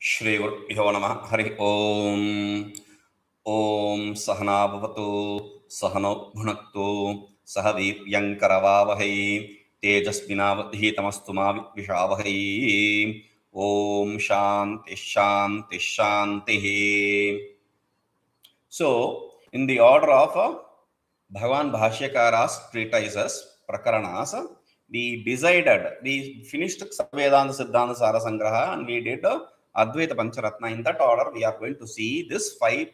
श्रीगुरुभ्यो नमः हरि ओम् ॐ सहना भवतु सहनौ भुनक्तु सह वीर्यङ्करवावहै तेजस्विनावधीतमस्तु मा विद्विषावहै ॐ शान्ति शान्ति शान्तिः. So, in the order of Bhagavan Bhashyakara's treatises, prakaranas, we finished Vedanta Siddhanta Sara Sangraha and we did Advaita Pancharatna. In that order, we are going to see this 5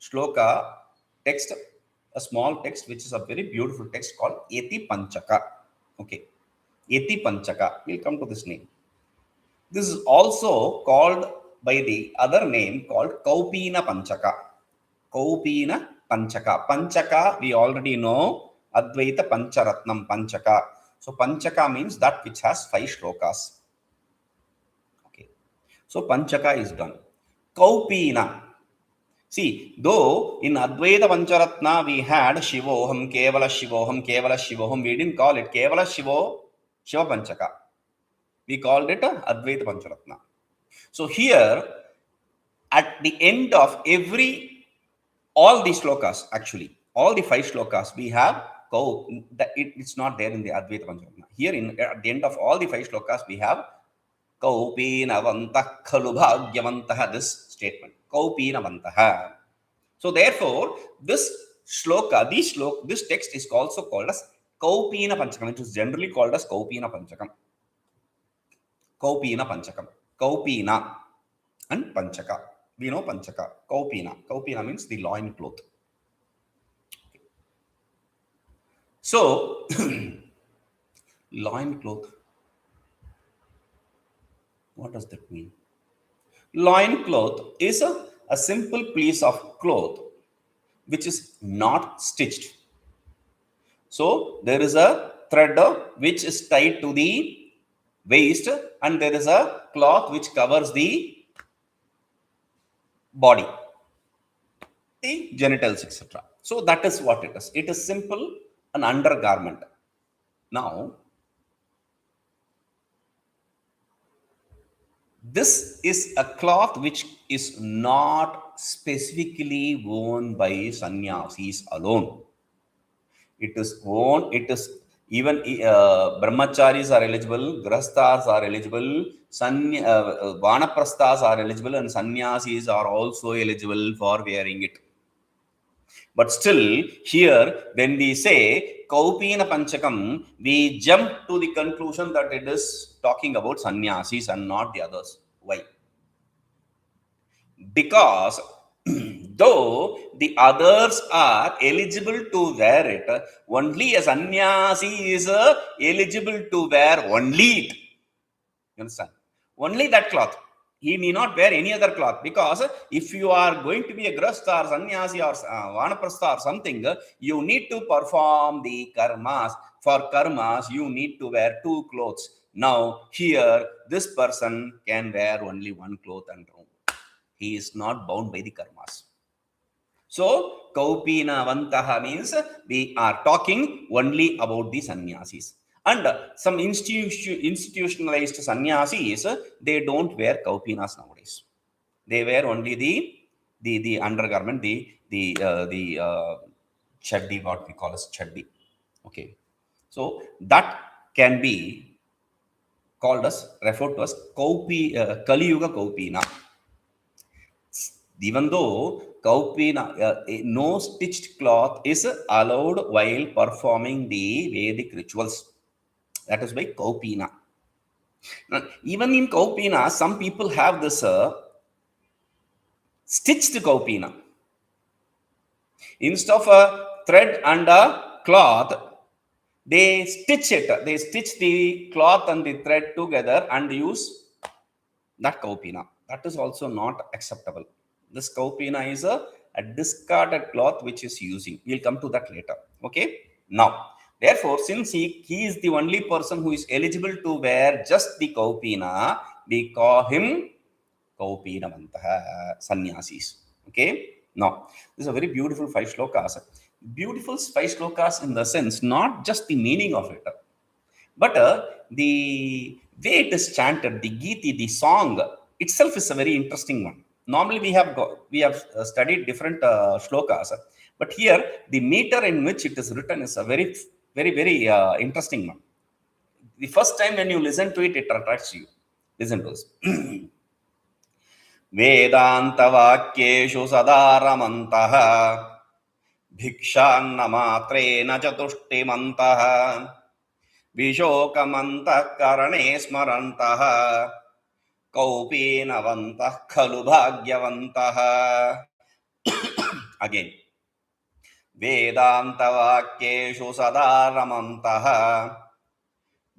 shloka text, a small text which is a very beautiful text called yatipañcakam. Okay, yatipañcakam. We'll come to this name. This is also called by the other name called kaupīnavantaḥ. Kaupīnavantaḥ. Panchaka, we already know. Advaita Pancharatnam Panchaka. So Panchaka means that which has 5 shlokas. Okay. So Panchaka is done. Kaupīna. See, though in Advaita Pancharatna we had Shivoham, Kevala Shivoham, we didn't call it Kevala Shiva Panchaka. We called it Advaita Pancharatna. So here, at the end of all the shlokas, actually, all the 5 shlokas, we have it's not there in the Advaita Pancharatna. Here, at the end of all the 5 shlokas, we have kaupīnavantaḥ, khalu bhāgyavantaḥ, this statement. Kaupīnavantaḥ. So therefore, this text is also called as kaupīnavantaḥ. It is generally called as kaupīnavantaḥ. Kaupīnavantaḥ. Kaupīna and Panchaka. We know Panchaka. Kaupīna. Kaupīna means the loin cloth. So, loin cloth. What does that mean? Loin cloth is a simple piece of cloth which is not stitched. So, there is a thread which is tied to the waist and there is a cloth which covers the body, the genitals, etc. So, that is what it is. It is simple, an undergarment. Now, this is a cloth which is not specifically worn by sannyasis alone. It is worn, even brahmacharis are eligible, grahasthas are eligible, vanaprasthas are eligible, and sannyasis are also eligible for wearing it. But still, here, when we say kaupīnavantaḥ, we jump to the conclusion that it is talking about sannyasis and not the others. Why? Because though the others are eligible to wear it, only a sannyasi is eligible to wear only it. You understand? Only that cloth. He need not wear any other cloth, because if you are going to be a grahastha or sannyasi or vanaprastha or something, you need to perform the karmas. For karmas, you need to wear 2 clothes. Now, here, this person can wear only 1 cloth and roam. He is not bound by the karmas. So, kaupīnavantaḥ means we are talking only about the sannyasis. And some institutionalized sannyasis, they don't wear kaupinas nowadays. They wear only the undergarment, the chaddi, what we call as chaddi. Okay, so that can be referred to as Kali Yuga Kaupīna. Even though Kaupīna, no stitched cloth is allowed while performing the Vedic rituals. That is by Kaupīna. Now, even in Kaupīna, some people have this stitched Kaupīna. Instead of a thread and a cloth, they stitch it. They stitch the cloth and the thread together and use that Kaupīna. That is also not acceptable. This Kaupīna is a discarded cloth which is using. We'll come to that later. Okay. Now, therefore, since he is the only person who is eligible to wear just the Kaupīna, we call him Kaupīnavantaḥ, sannyasis. Okay. Now, this is a very beautiful 5 shlokas. Beautiful 5 shlokas in the sense, not just the meaning of it, but the way it is chanted, the Giti, the song, itself is a very interesting one. Normally we have studied different shlokas, but here the meter in which it is written is a very, very, very interesting one. The first time when you listen to it, it attracts you. Listen to this. vedāntavākyeṣu sadā ramantaḥ bhikṣānnamātreṇa ca tuṣṭimantaḥ viśokamantaḥkaraṇe smarantaḥ kaupīnavantaḥ khalu bhāgyavantaḥ. Again. vedāntavākyeṣu sadā ramantaḥ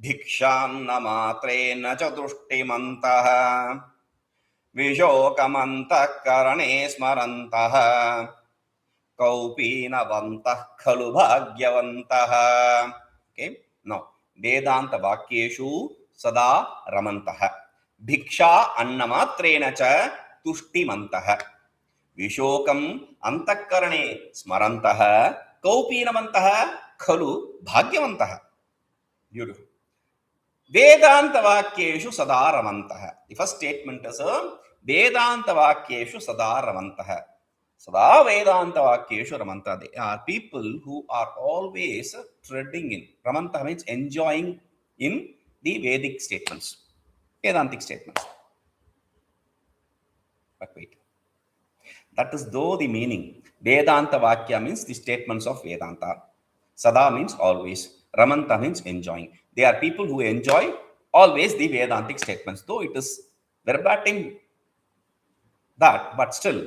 bhikṣānnamātreṇa ca tuṣṭimantaḥ viśokamantaḥkaraṇe smarantaḥ kaupīnavantaḥ khalu bhāgyavantaḥ. Okay, now vedāntavākyeṣu sadā ramantaḥ bhikṣānnamātreṇa ca tuṣṭimantaḥ viśokamantaḥkaraṇe smarantaḥ kaupīnavantaḥ khalu bhāgyavantaḥ. Beautiful. vedāntavākyeṣu sadā ramantaḥ. The first statement is vedāntavākyeṣu sadā ramantaḥ. Sadā vedāntavākyeṣu ramantaḥ. They are people who are always treading in. Ramantaḥ means enjoying in the Vedic statements, Vedantic statements. But wait. That is though the meaning. Vedāntavākya means the statements of Vedanta. Sadā means always. Ramantaḥ means enjoying. They are people who enjoy always the Vedantic statements. Though it is verbatim that, but still,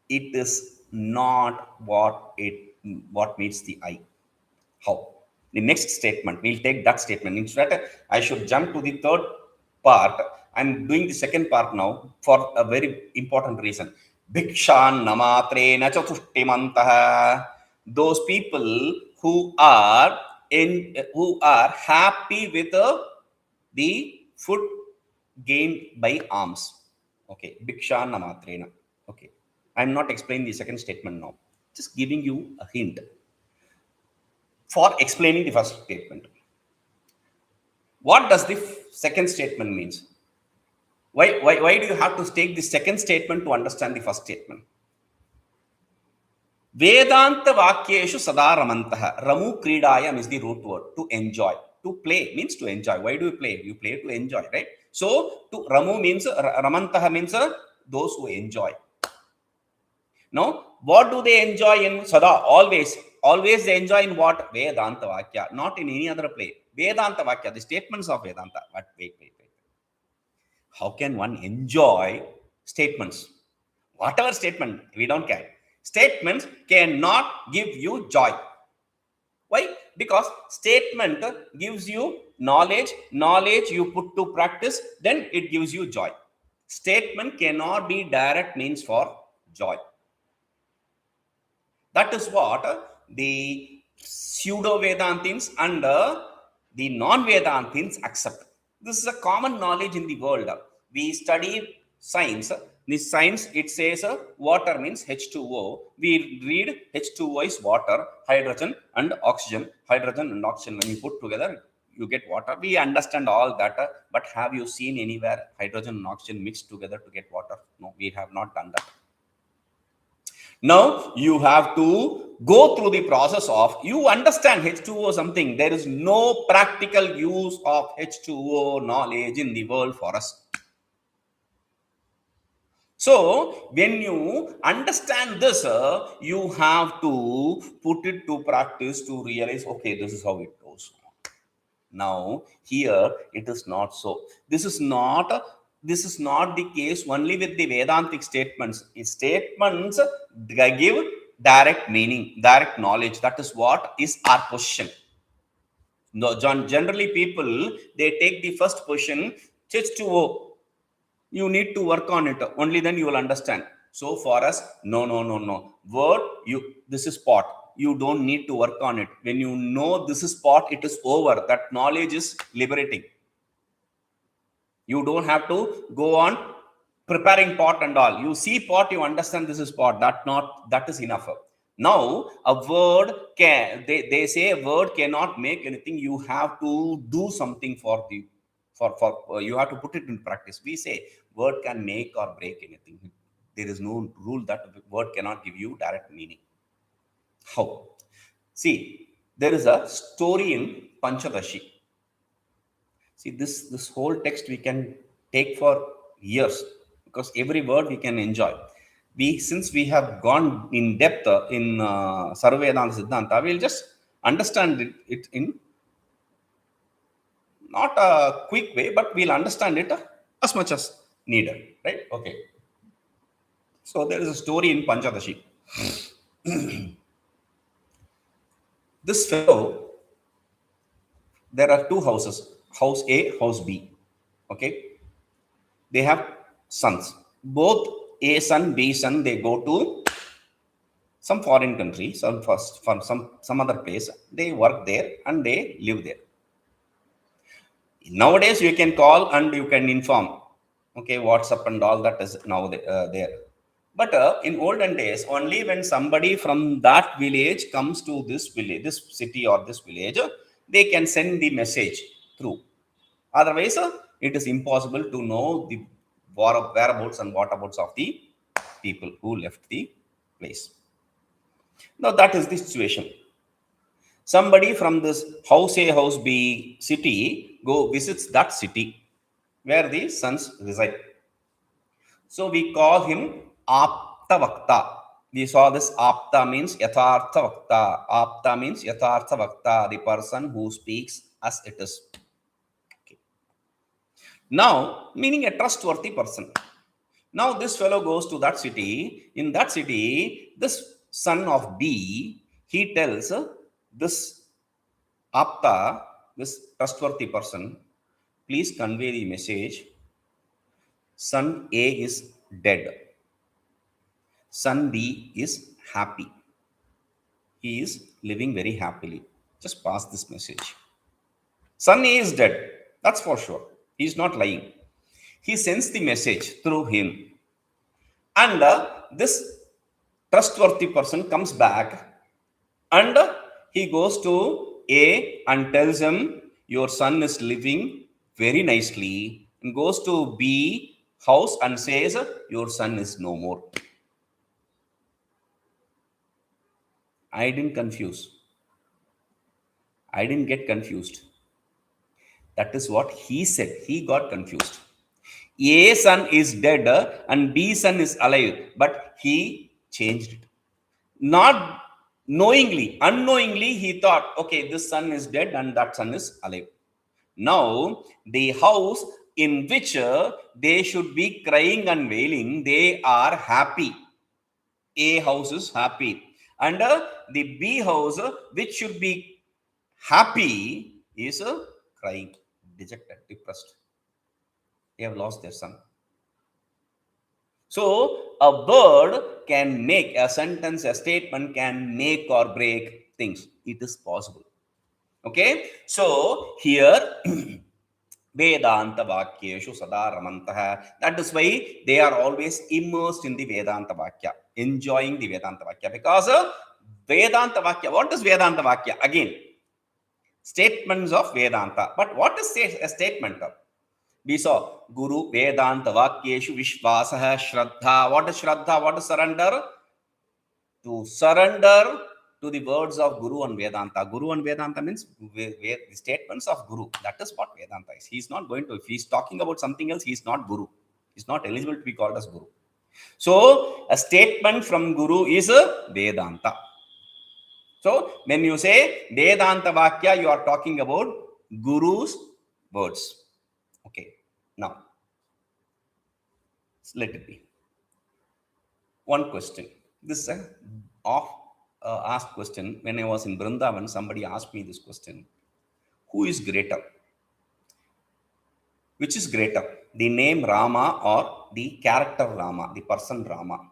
it is not what meets the eye. How? The next statement, we'll take that statement. Instead, I should jump to the third part. I'm doing the second part now for a very important reason. bhikṣānnamātreṇa ca tuṣṭimantaḥ. Those people who are happy with the food gained by alms. Okay, bhikṣānnamātreṇa. Okay, I'm not explaining the second statement now. Just giving you a hint for explaining the first statement. What does the second statement means? Why do you have to take the second statement to understand the first statement? vedāntavākyeṣu sadā ramantaḥ. Ramu kridāyam is the root word. To enjoy. To play means to enjoy. Why do you play? You play to enjoy, right? So, to Ramu means, ramantaḥ means those who enjoy. Now, what do they enjoy in Sadā? Always. Always they enjoy in what? Vedāntavākya. Not in any other play. Vedāntavākya, the statements of Vedanta. But wait. How can one enjoy statements? Whatever statement, we don't care. Statements cannot give you joy. Why? Because statement gives you knowledge. Knowledge you put to practice, then it gives you joy. Statement cannot be direct means for joy. That is what the pseudo-Vedantins and the non-Vedantins accept. This is a common knowledge in the world. We study science. In science, it says water means H2O. We read H2O is water, hydrogen and oxygen. Hydrogen and oxygen, when you put together, you get water. We understand all that. But have you seen anywhere hydrogen and oxygen mixed together to get water? No, we have not done that. Now, you have to go through the process of, you understand H2O something. There is no practical use of H2O knowledge in the world for us. So, when you understand this, you have to put it to practice to realize, okay, this is how it goes. Now, here, it is not so. This is not the case only with the Vedantic statements. Statements give direct meaning, direct knowledge. That is what is our position. No, generally, people, they take the first position, H2O. You need to work on it. Only then you will understand. So for us, no. Word, this is pot. You don't need to work on it. When you know this is pot, it is over. That knowledge is liberating. You don't have to go on preparing pot and all. You see pot, you understand this is pot. That is enough. Now, a word they say a word cannot make anything. You have to do something for the You have to put it in practice. We say word can make or break anything. There is no rule that word cannot give you direct meaning. How? See, there is a story in Panchadashi. See, this whole text we can take for years because every word we can enjoy. Since we have gone in depth in Sarva-Vedanta Siddhanta, we'll just understand it in not a quick way, but we'll understand it as much as needed, right? Okay. So there is a story in Panchadashi. This fellow, there are two houses, house A, house B. Okay. They have sons. Both A son, B son, they go to some foreign country, some other place. They work there and they live there. Nowadays, you can call and you can inform. Okay, WhatsApp and all that is now there. But in olden days, only when somebody from that village comes to this village, this city or this village, they can send the message through. Otherwise, it is impossible to know the whereabouts and whatabouts of the people who left the place. Now, that is the situation. Somebody from this house A, house B city visits that city where the sons reside. So we call him Apta Vakta. We saw this Apta means Yathartha Vakta. Apta means Yathartha Vakta, the person who speaks as it is. Okay. Now, meaning a trustworthy person. Now this fellow goes to that city. In that city, this son of B, he tells this Apta, this trustworthy person, please convey the message. Son A is dead. Son B is happy. He is living very happily. Just pass this message. Son A is dead. That's for sure. He is not lying. He sends the message through him. And this trustworthy person comes back and he goes to A and tells him, your son is living very nicely, and goes to B house and says, your son is no more. I didn't get confused. That is what he said. He got confused. A son is dead and B son is alive, but he changed it. Not knowingly, unknowingly, he thought, okay, this son is dead and that son is alive. Now, the house in which they should be crying and wailing, they are happy. A house is happy. And the B house, which should be happy, is crying, dejected, depressed. They have lost their son. So, a word can make, a sentence, a statement can make or break things. It is possible. Okay? So, here, vedāntavākyeṣu sadā ramanto. That is why they are always immersed in the vedāntavākya, enjoying the vedāntavākya. Because vedāntavākya, what is vedāntavākya? Again, statements of Vedanta. But what is a statement of? We saw Guru vedāntavākyeṣu vishvāsah shraddha. What is shraddha? What is surrender? To surrender to the words of Guru and Vedanta. Guru and Vedanta means the statements of Guru. That is what Vedanta is. He is not going to, if he is talking about something else, he is not Guru. He is not eligible to be called as Guru. So, a statement from Guru is a Vedanta. So, when you say vedāntavākya, you are talking about Guru's words. Okay, now, let it be. One question. This is an asked question. When I was in Vrindavan, somebody asked me this question. Who is greater? Which is greater? The name Rama or the character Rama, the person Rama?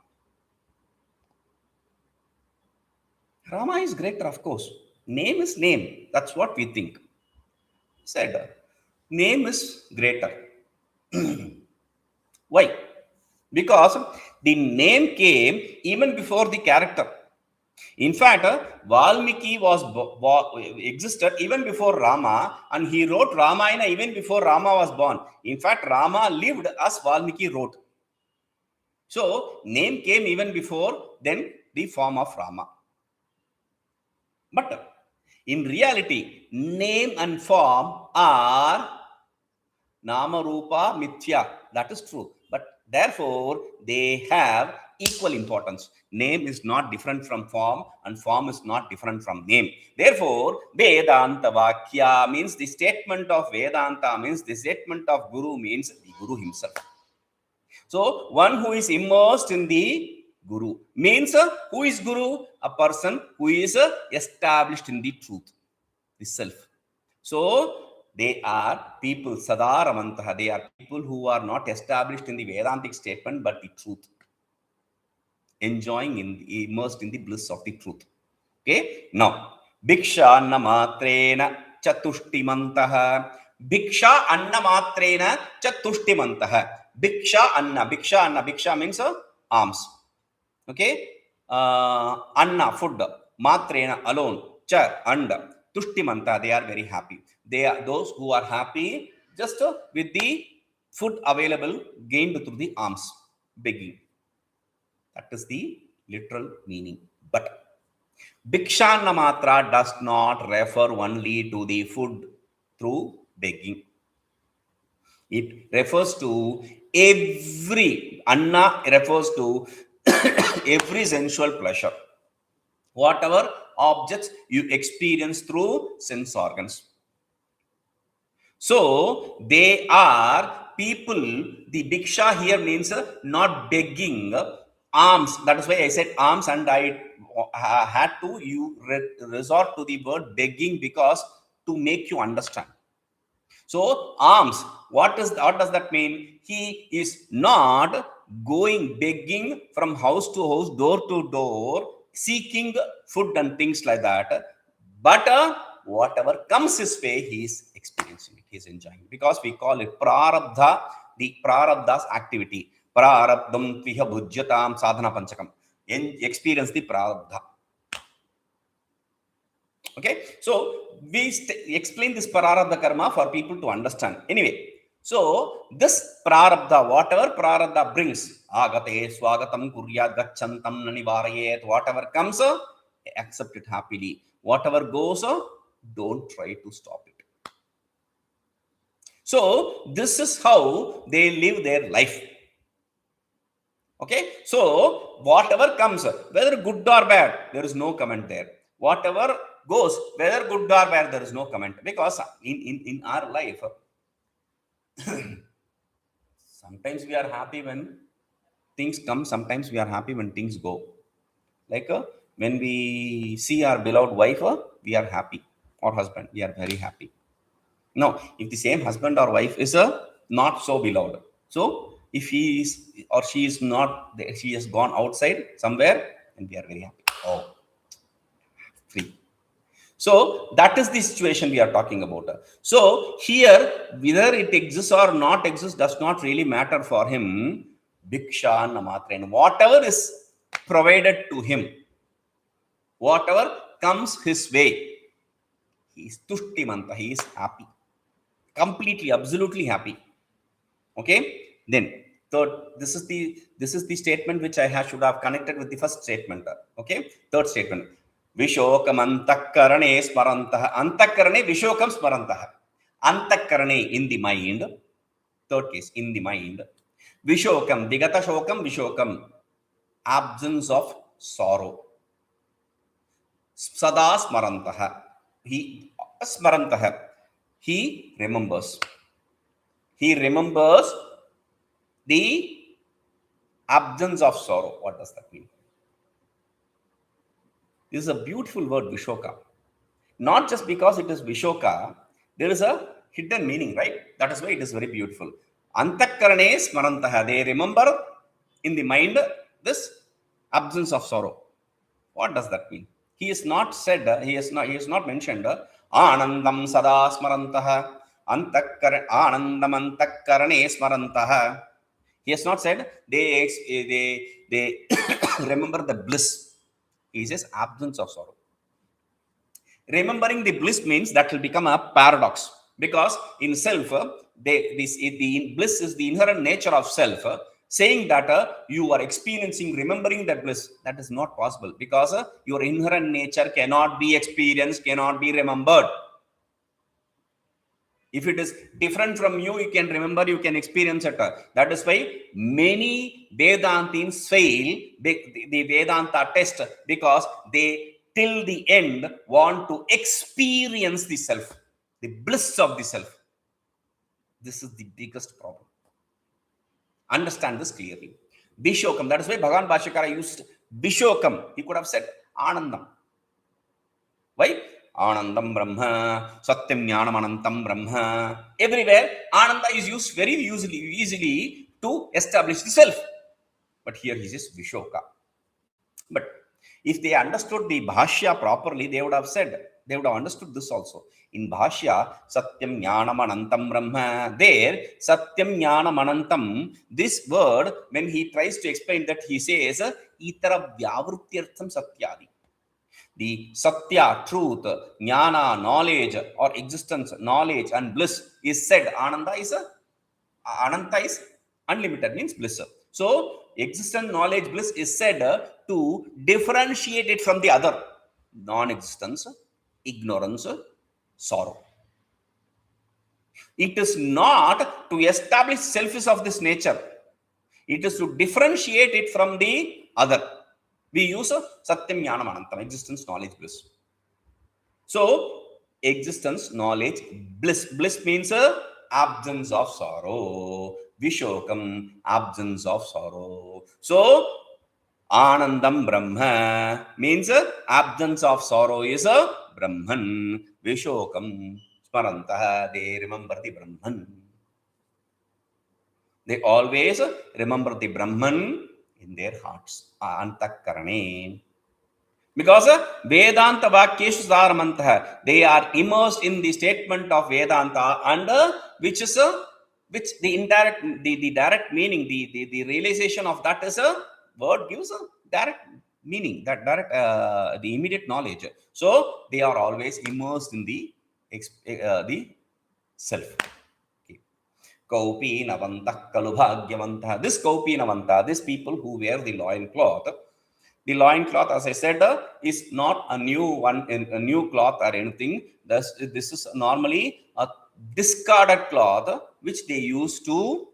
Rama is greater, of course. Name is name. That's what we think. Said, name is greater. Why? Because the name came even before the character. In fact, Valmiki existed even before Rama, and he wrote Ramayana even before Rama was born. In fact, Rama lived as Valmiki wrote. So, name came even before then the form of Rama. But in reality, name and form are Nama Rupa Mithya. That is true. But therefore, they have equal importance. Name is not different from form, and form is not different from name. Therefore, vedāntavākyeṣu means the statement of Vedanta, means the statement of Guru, means the Guru himself. So, one who is immersed in the Guru means who is Guru? A person who is established in the truth, the self. So, they are people, sadā ramanto. They are people who are not established in the Vedantic statement, but the truth. Immersed in the bliss of the truth. Okay. Now, bhikṣānnamātreṇa tuṣṭimantaḥ. Bhikṣānnamātreṇa tuṣṭimantaḥ. Bhiksha means alms. Okay. Anna, food. Matrena, alone. Cha, and. Tuṣṭimantaḥ, they are very happy. They are those who are happy just with the food available gained through the alms, begging. That is the literal meaning. But bhikṣānnamātreṇa does not refer only to the food through begging. It refers to Anna refers to every sensual pleasure. Whatever objects you experience through sense organs. So, they are people, the bhiksha here means not begging, alms. That is why I said alms, and I had to resort to the word begging because to make you understand. So, alms, what does that mean? He is not going begging from house to house, door to door, seeking food and things like that. But whatever comes his way, he is experiencing it, he is enjoying it. Because we call it prarabdha, the prarabdha's activity. Prarabdham tviha bhujyatam sadhana panchakam. Experience the prarabdha. Okay, so we explain this prarabdha karma for people to understand. Anyway, so this prarabdha, whatever prarabdha brings, agate swagatam kuryat gachantam nanivarayet, whatever comes, accept it happily. Whatever goes, don't try to stop it. So this is how they live their life. Okay, so whatever comes, whether good or bad, there is no comment there. Whatever goes, whether good or bad, there is no comment. Because in our life, sometimes we are happy when things come, sometimes we are happy when things go. Like when we see our beloved wife, we are happy, or husband, we are very happy. Now, if the same husband or wife is not so beloved, so if he is or she is not, she has gone outside somewhere, and we are very happy. Oh, free. So that is the situation we are talking about. So here, whether it exists or not exists does not really matter for him. Bhikṣānnamātreṇa, whatever is provided to him, whatever comes his way, he is tuṣṭimantaḥ, he is happy, completely, absolutely happy. Okay. Then third, this is the statement which I should have connected with the first statement. Okay. Third statement. viśokamantaḥkaraṇe smarantaḥ. Antakarane viśokam smarantaḥ. Antakarane, in the mind. Third case, in the mind. Viśokam, digata shokam, viśokam, absence of sorrow. Sadā smarantaḥ. He smarantaḥ. He remembers. He remembers the absence of sorrow. What does that mean? This is a beautiful word, viśoka. Not just because it is viśoka, there is a hidden meaning, right? That is why it is very beautiful. Antakarane smarantaḥ. They remember in the mind this absence of sorrow. What does that mean? He is not said, he is not mentioned, anandam sadā smarantaḥ, anandam antakarane smarantaḥ. He has not said they remember the bliss. He says absence of sorrow. Remembering the bliss means that will become a paradox, because in self, the bliss is the inherent nature of self. Saying that you are experiencing, remembering that bliss, that is not possible, because your inherent nature cannot be experienced, cannot be remembered. If it is different from you, you can remember, you can experience it. That is why many Vedantins fail the Vedanta test, because they till the end want to experience the self, the bliss of the self. This is the biggest problem. Understand this clearly. Viśokam, that is why Bhagavan Bhashyakara used Viśokam. He could have said Anandam. Why? Anandam Brahma, Satyam Jnanam Anantam Brahma. Everywhere, Ananda is used very easily to establish the self. But here he says Viśoka. But if they understood the Bhashya properly, they would have said, they would have understood this also. In Bhashya, Satyam Jnanam Anantam Brahma. There, Satyam Jnanam Anantam, this word, when he tries to explain that, he says, Itara Vyavrutyartham Satyadi. The Satya, truth, Jnana, knowledge or existence, knowledge and bliss is said. Ananda is Ananta is unlimited, means bliss. So, existence, knowledge, bliss is said to differentiate it from the other. Non-existence, ignorance, sorrow. It is not to establish self is of this nature. It is to differentiate it from the other. We use Satyam Jnanam Anantam, existence, knowledge, bliss. So, existence, knowledge, bliss. Bliss means absence of sorrow. Viśokam, absence of sorrow. So, Anandam Brahma means absence of sorrow is a Brahman. Viśokam, smarantaḥ, they remember the Brahman. They always remember the Brahman in their hearts. Antaḥkaraṇe. Because vedāntavākyeṣu ramanto, they are immersed in the statement of Vedanta, and which the direct meaning, the realization of that is a word gives a direct meaning, that direct the immediate knowledge. So they are always immersed in the self. Kaupīnavantaḥ, khalu bhāgyavantaḥ. This kaupīnavantaḥ, these people who wear the loincloth. The loincloth, as I said, is not a new one, a new cloth or anything. This is normally a discarded cloth which they use to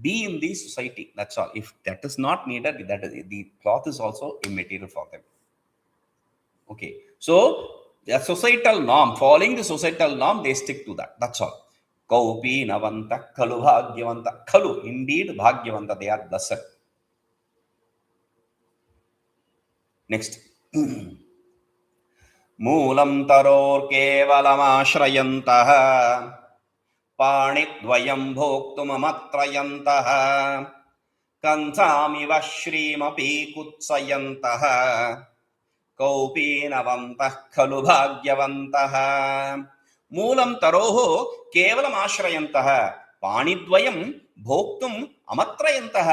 be in the society. That's all. If that is not needed, the cloth is also immaterial for them. Okay. So the societal norm, following the societal norm, they stick to that. That's all. Kaupīnavantaḥ, khalu bhāgyavantaḥ. Khalu, indeed, bhāgyavantaḥ, they are blessed. Next. mūlaṃ taroḥ kevalamāśrayantaḥ. pāṇidvayaṃ bhoktumamatrayantaḥ. kanthāmiva śrīmapi kutsayantaḥ. kaupīnavantaḥ, khalu bhāgyavantaḥ. mūlaṃ taroḥ kevalamāśrayantaḥ. pāṇidvayaṃ bhoktumamatrayantaḥ.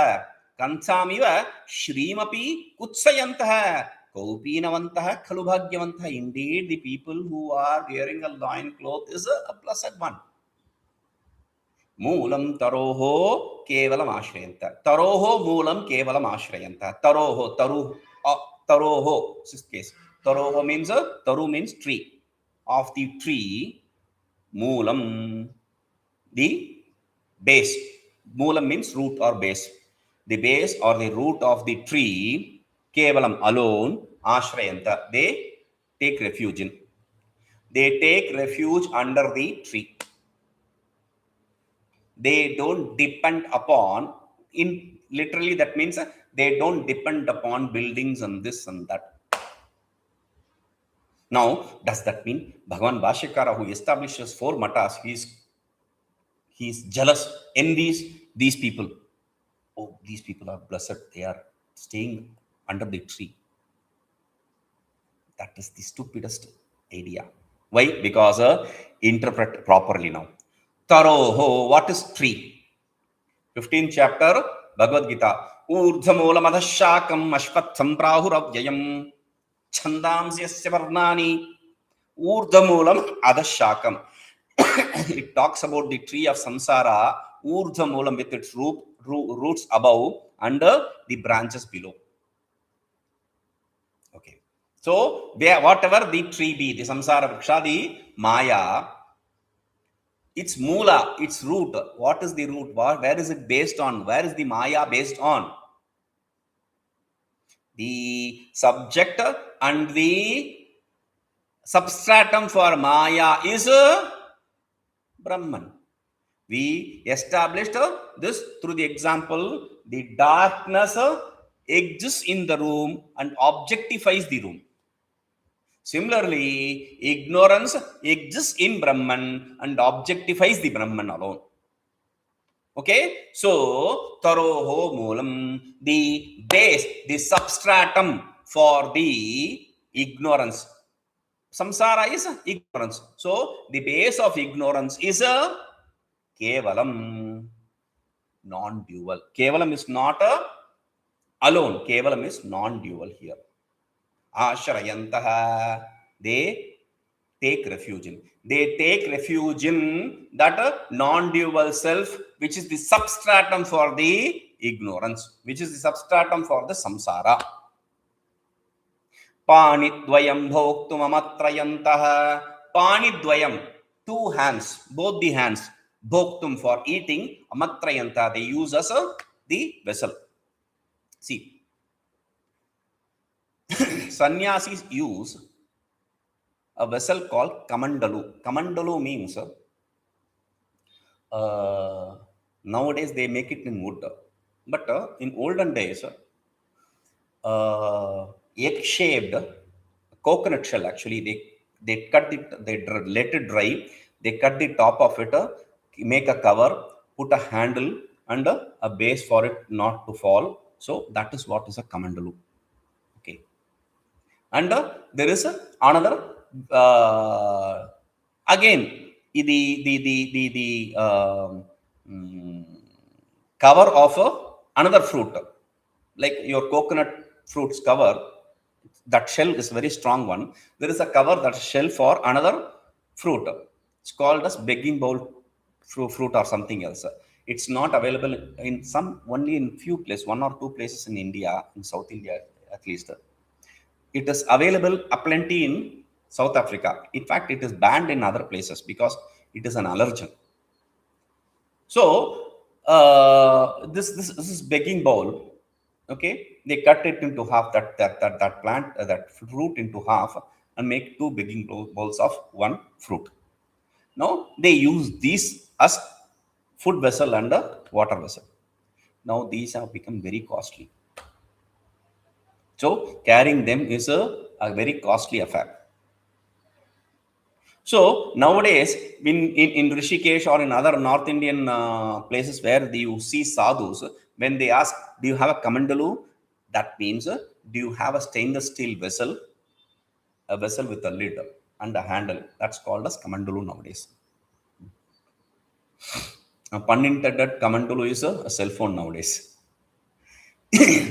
kanthāmiva śrīmapi kutsayantaḥ. kaupīnavantaḥ, khalu bhāgyavantaḥ. Indeed, the people who are wearing a loin cloth is a blessed one. mūlaṃ taroḥ kevalamāśrayantaḥ. Taroḥ mūlaṃ kevalamāśrayantaḥ. Taroḥ, sixth case. Taroḥ means taru means tree. Of the tree, mūlaṃ, the base. Mūlaṃ means root or base. The base or the root of the tree, kevalam, alone, āśrayantaḥ, they take refuge in. They take refuge under the tree. They don't depend upon, in literally that means they don't depend upon buildings and this and that. Now, does that mean Bhagavan Bhashyakara, who establishes 4 mattas, he's jealous, envies these people? Oh, these people are blessed. They are staying under the tree. That is the stupidest idea. Why? Because interpret properly now. Taroḥ, what is tree? 15th chapter, Bhagavad Gita. ऊर्ध्वमूलम् अधः शाकम् अश्वत्थम् प्राहुरव्ययम् छन्दांसि यस्य वर्णानि ऊर्ध्वमूलम् अधः शाकम्. It talks about the tree of samsara, urdhva with its roots above and the branches below. Okay. So, whatever the tree be, the samsara vriksha, the maya, its moola, its root. What is the root? Where is it based on? Where is the maya based on? The subject and the substratum for maya is Brahman. We established this through the example. The darkness exists in the room and objectifies the room. Similarly, ignorance exists in Brahman and objectifies the Brahman alone. Okay, so taroḥ mūlaṃ, the base, the substratum for the ignorance. Samsara is ignorance. So the base of ignorance is a kevalam, non-dual. Kevalam is not alone. Kevalam is non-dual here. Māśrayantaḥ, they take refuge in. They take refuge in that non-dual self, which is the substratum for the ignorance, which is the substratum for the samsara. āṇidvayaṃ bhoktumamatrayantaḥ. āṇidvayaṃ, two hands, both the hands. Bhoktum for eating, amatrayantaḥ, they use as the vessel. See, sannyasis use a vessel called kamandalu. Kamandalu means nowadays they make it in wood, but in olden days, egg-shaped coconut shell, actually they cut it, they let it dry, they cut the top of it, make a cover, put a handle and a base for it not to fall. So that is what is a kamandalu. Okay, and there is another again the cover of another fruit, like your coconut fruits cover. That shell is a very strong one. There is a cover, that shell for another fruit. It's called as begging bowl fruit or something else. It's not available in only in few places, one or two places in India, in South India at least. It is available aplenty in South Africa. In fact, it is banned in other places because it is an allergen. So this is begging bowl. Okay, they cut it into half, that plant, that fruit into half, and make two begging bowls of one fruit. Now they use these as food vessel and a water vessel. Now these have become very costly. So carrying them is a very costly affair. So nowadays, in Rishikesh or in other North Indian places where you see sadhus, when they ask, do you have a kamandalu? That means, do you have a stainless steel vessel? A vessel with a lid and a handle. That's called as kamandalu nowadays. A pun intended, kamandalu is a cell phone nowadays.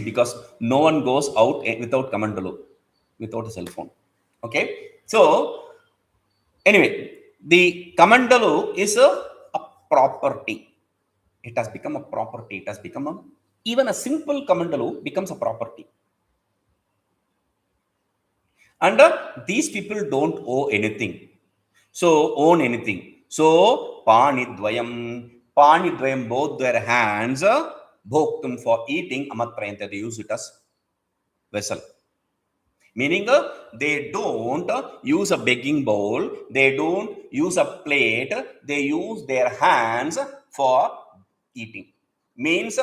Because no one goes out without kamandalu, without a cell phone. Okay? So, anyway, the kamandalu is a property. It has become a property. It has become even a simple kamandalu becomes a property. And these people don't owe anything. So, own anything. So, pāṇidvayaṃ, both their hands, bhoktum for eating, amatrayantaḥ, they use it as vessel. Meaning, they don't use a begging bowl, they don't use a plate, they use their hands for eating. Means,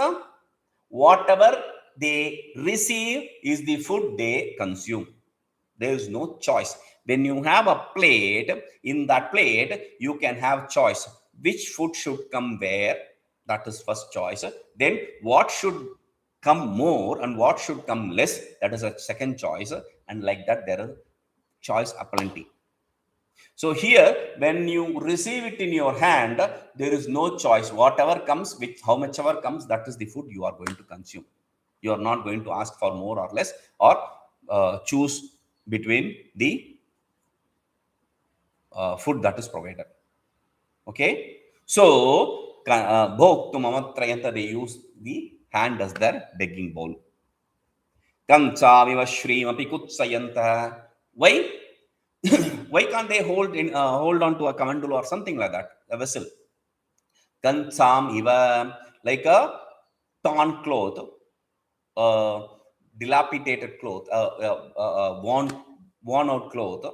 whatever they receive is the food they consume. There is no choice. When you have a plate, in that plate, you can have choice. Which food should come where? That is first choice. Then what should come more and what should come less? That is a second choice. And like that, there is choice aplenty. So here, when you receive it in your hand, there is no choice. Whatever comes, how much ever comes, that is the food you are going to consume. You are not going to ask for more or less, or choose between the food that is provided. Okay, so bhoktumamatrayantaḥ, they use the hand as their begging bowl. kanthāmiva śrīmapi kutsayantaḥ. Why? Why can't they hold on to a kamandulu or something like that, a vessel? kanthāmiva, like a torn cloth, dilapidated cloth, worn out cloth.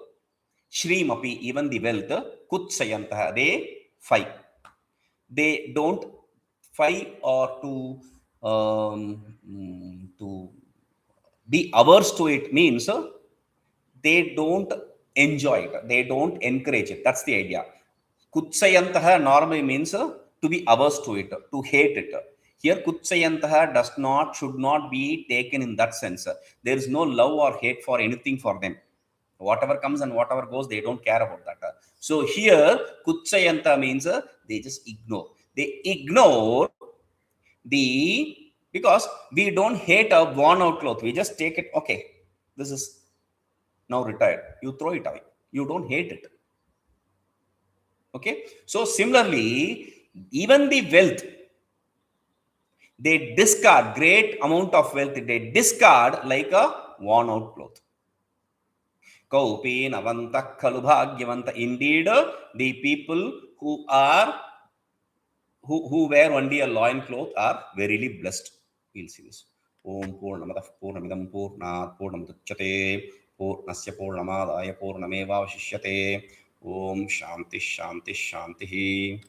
śrīmapi, even the wealth. kutsayantaḥ, they fight. They don't fight or to be averse to it means they don't enjoy it, they don't encourage it. That's the idea. Kutsayantaḥ normally means to be averse to it, to hate it. Here kutsayantaḥ should not be taken in that sense. There is no love or hate for anything for them. Whatever comes and whatever goes, they don't care about that. So here kutsayantaḥ means they just ignore. They ignore because we don't hate a worn out cloth. We just take it. Okay, this is now retired. You throw it away. You don't hate it. Okay. So similarly, even the wealth, they discard great amount of wealth. They discard like a worn out cloth. Kaupīnavantaḥ, khalu bhāgyavantaḥ. Indeed, the people who wear only a loin cloth are verily blessed. We'll see this. Om purnamadaḥ purnamidam purnāt purnamudachyate purnasya purnamādaya purnamevavasishyate. Om shanti shanti shanti.